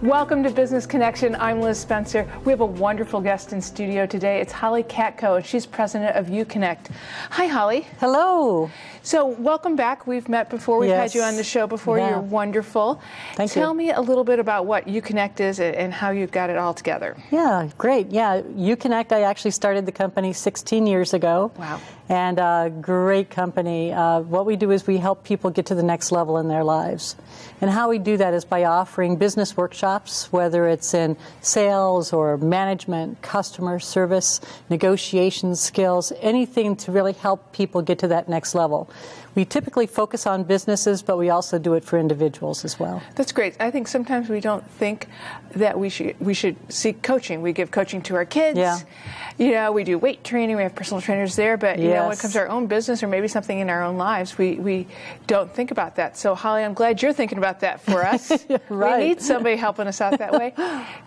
Welcome to Business Connection. I'm Liz Spencer. We have a wonderful guest in studio today. It's Holly Katko, and she's president of UConnect. Hi, Holly. Hello. So welcome back. We've met before. We've had you on the show before. Yeah. You're wonderful. Thank you. Tell me a little bit about what UConnect is and how you've got it all together. Yeah, great. Yeah, UConnect, I actually started the company 16 years ago. Wow. And a great company. What we do is we help people get to the next level in their lives. And how we do that is by offering business workshops, whether it's in sales or management, customer service, negotiation skills, anything to really help people get to that next level. We typically focus on businesses, but we also do it for individuals as well. That's great. I think sometimes we don't think that we should seek coaching. We give coaching to our kids. Yeah. You know, we do weight training. We have personal trainers there. But, you know, when it comes to our own business or maybe something in our own lives, we don't think about that. So, Holly, I'm glad you're thinking about that for us. Right. We need somebody helping us out that way.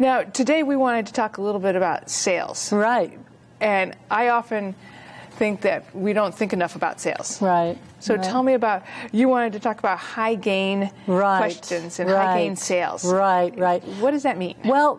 Now, today we wanted to talk a little bit about sales. Right. And I often think that we don't think enough about sales. Right. So tell me about, you wanted to talk about high gain questions and high gain sales. Right. What does that mean? Well,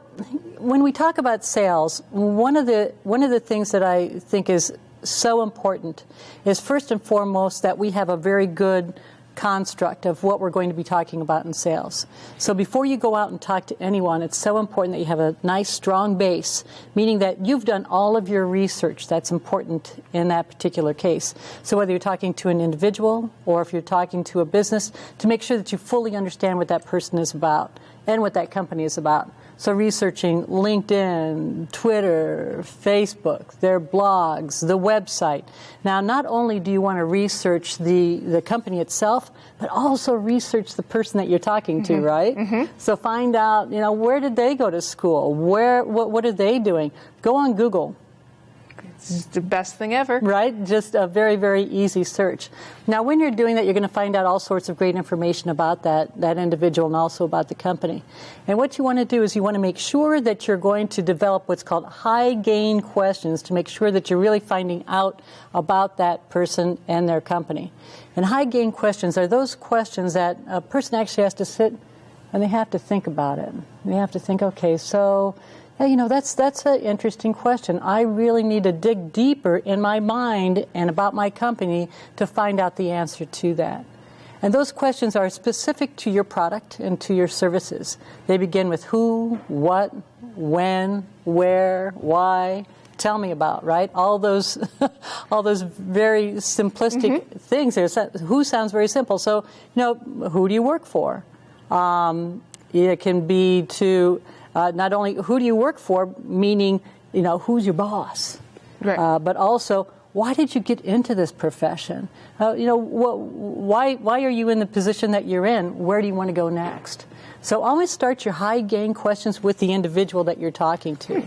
when we talk about sales, one of the things that I think is so important is first and foremost that we have a very good construct of what we're going to be talking about in sales. So before you go out and talk to anyone, it's so important that you have a nice, strong base, meaning that you've done all of your research that's important in that particular case. So whether you're talking to an individual or if you're talking to a business, to make sure that you fully understand what that person is about and what that company is about. So researching LinkedIn, Twitter, Facebook, their blogs, the website. Now, not only do you want to research the company itself, but also research the person that you're talking to, right? Mm-hmm. So find out, you know, where did they go to school? What are they doing? Go on Google. It's the best thing ever. Right? Just a very, very easy search. Now, when you're doing that, you're going to find out all sorts of great information about that individual and also about the company. And what you want to do is you want to make sure that you're going to develop what's called high-gain questions to make sure that you're really finding out about that person and their company. And high-gain questions are those questions that a person actually has to sit and they have to think about it. They have to think, okay, so... yeah, you know, that's an interesting question. I really need to dig deeper in my mind and about my company to find out the answer to that. And those questions are specific to your product and to your services. They begin with who, what, when, where, why. Tell me about, right? All those very simplistic things. Who sounds very simple. So, you know, who do you work for? It can be to... not only who do you work for, meaning, you know, who's your boss, right. But also, why did you get into this profession? You know, why are you in the position that you're in? Where do you want to go next? So always start your high-gain questions with the individual that you're talking to.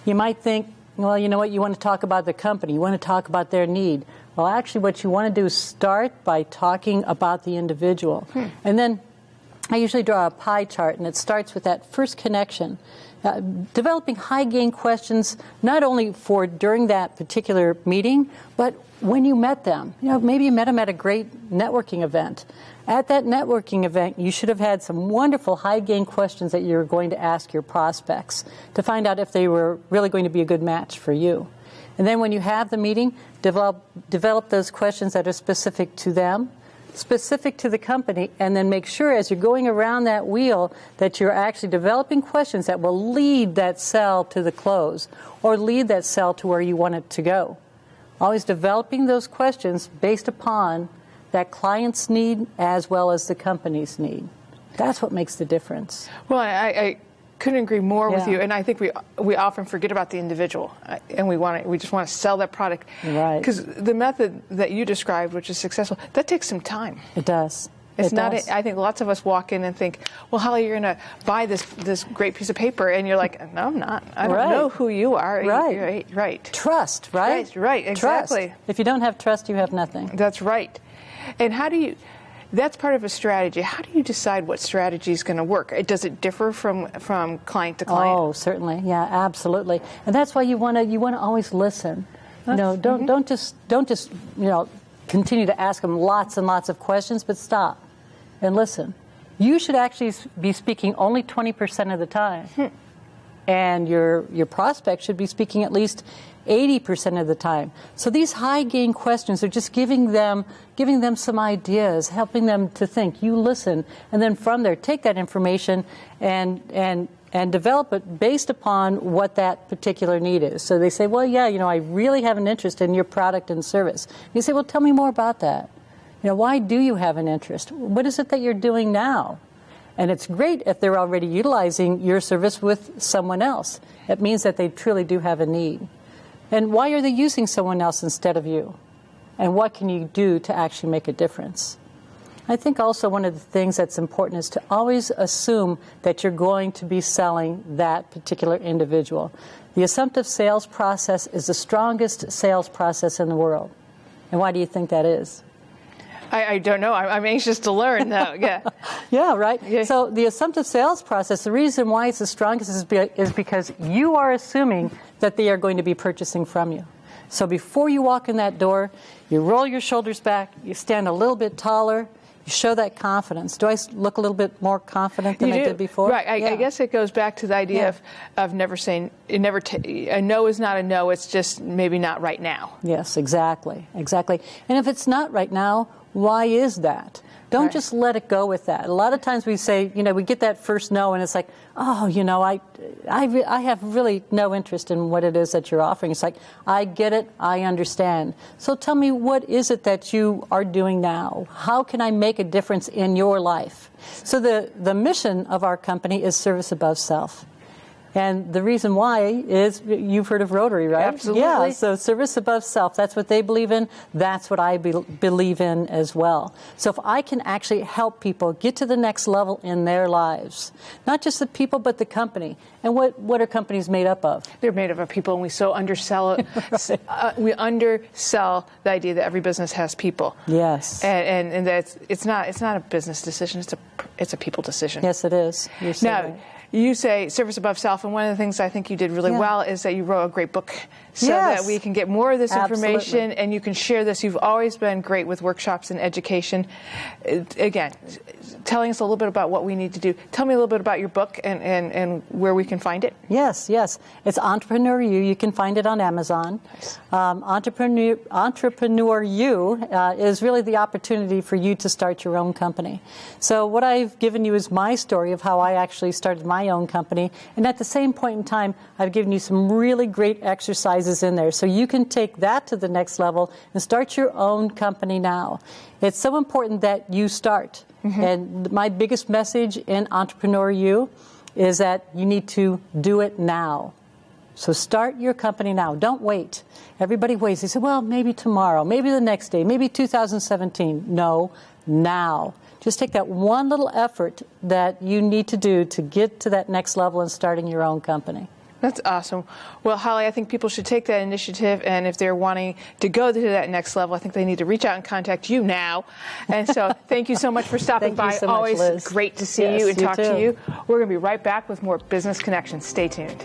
You might think, well, you know what, you want to talk about the company. You want to talk about their need. Well, actually, what you want to do is start by talking about the individual. And then I usually draw a pie chart, and it starts with that first connection. Developing high-gain questions, not only for during that particular meeting, but when you met them. You know, maybe you met them at a great networking event. At that networking event, you should have had some wonderful high-gain questions that you're going to ask your prospects to find out if they were really going to be a good match for you. And then when you have the meeting, develop those questions that are specific to them, specific to the company, and then make sure as you're going around that wheel that you're actually developing questions that will lead that sell to the close or lead that sell to where you want it to go. Always developing those questions based upon that client's need as well as the company's need. That's what makes the difference. Well, I couldn't agree more with you, and I think we often forget about the individual, and we just want to sell that product. Right. Because the method that you described, which is successful, that takes some time. It does. It's not. I think lots of us walk in and think, "Well, Holly, you're going to buy this great piece of paper," and you're like, "No, I'm not. I don't know who you are." Right. Trust. Right. Right. Exactly. Trust. If you don't have trust, you have nothing. That's right. And how do you? That's part of a strategy. How do you decide what strategy is going to work? Does it differ from client to client? Oh, certainly. Yeah, absolutely. And that's why you want to always listen. Don't just continue to ask them lots and lots of questions, but stop and listen you should actually be speaking only 20% of the time. And your prospect should be speaking at least 80% of the time. So these high gain questions are just giving them some ideas, helping them to think. You listen, and then from there, take that information and develop it based upon what that particular need is. So they say, well, yeah, I really have an interest in your product and service. You say, well, tell me more about that. Why do you have an interest? What is it that you're doing now? And it's great if they're already utilizing your service with someone else. It means that they truly do have a need. And why are they using someone else instead of you? And what can you do to actually make a difference? I think also one of the things that's important is to always assume that you're going to be selling that particular individual. The assumptive sales process is the strongest sales process in the world. And why do you think that is? I don't know. I'm anxious to learn, though. Yeah. Yeah, right. Yeah. So the assumptive sales process, the reason why it's the strongest is because you are assuming that they are going to be purchasing from you. So before you walk in that door, you roll your shoulders back, you stand a little bit taller, you show that confidence. Do I look a little bit more confident than I did before? Right. I guess it goes back to the idea of never saying, a no is not a no, it's just maybe not right now. Yes, exactly. And if it's not right now, why is that? Don't just let it go with that. A lot of times we say, we get that first no, and it's like, oh, I have really no interest in what it is that you're offering. It's like, I get it, I understand. So tell me, what is it that you are doing now? How can I make a difference in your life? So the mission of our company is service above self. And the reason why is, you've heard of Rotary, right? Absolutely. Yeah, so service above self, that's what they believe in. That's what I believe in as well. So if I can actually help people get to the next level in their lives, not just the people, but the company. And what are companies made up of? They're made up of people, and we so undersell it. Right. We undersell the idea that every business has people. Yes. And that it's not a business decision, it's a people decision. Yes, it is. You're so now, right. You say service above self, and one of the things I think you did really well is that you wrote a great book so that we can get more of this information and you can share this. You've always been great with workshops and education. Again, telling us a little bit about what we need to do. Tell me a little bit about your book and where we can find it. Yes. It's Entrepreneur You. You can find it on Amazon. Nice. Entrepreneur You is really the opportunity for you to start your own company. So what I've given you is my story of how I actually started my own company. And at the same point in time, I've given you some really great exercises in there. So you can take that to the next level and start your own company now. It's so important that you start. Mm-hmm. And my biggest message in Entrepreneur You is that you need to do it now. So start your company now. Don't wait. Everybody waits. They say, well, maybe tomorrow, maybe the next day, maybe 2017. No, now. Just take that one little effort that you need to do to get to that next level in starting your own company. That's awesome. Well, Holly, I think people should take that initiative, and if they're wanting to go to that next level, I think they need to reach out and contact you now. And so thank you so much for stopping by. So much, always Liz. Great to see you and talk to you. We're going to be right back with more Business Connections. Stay tuned.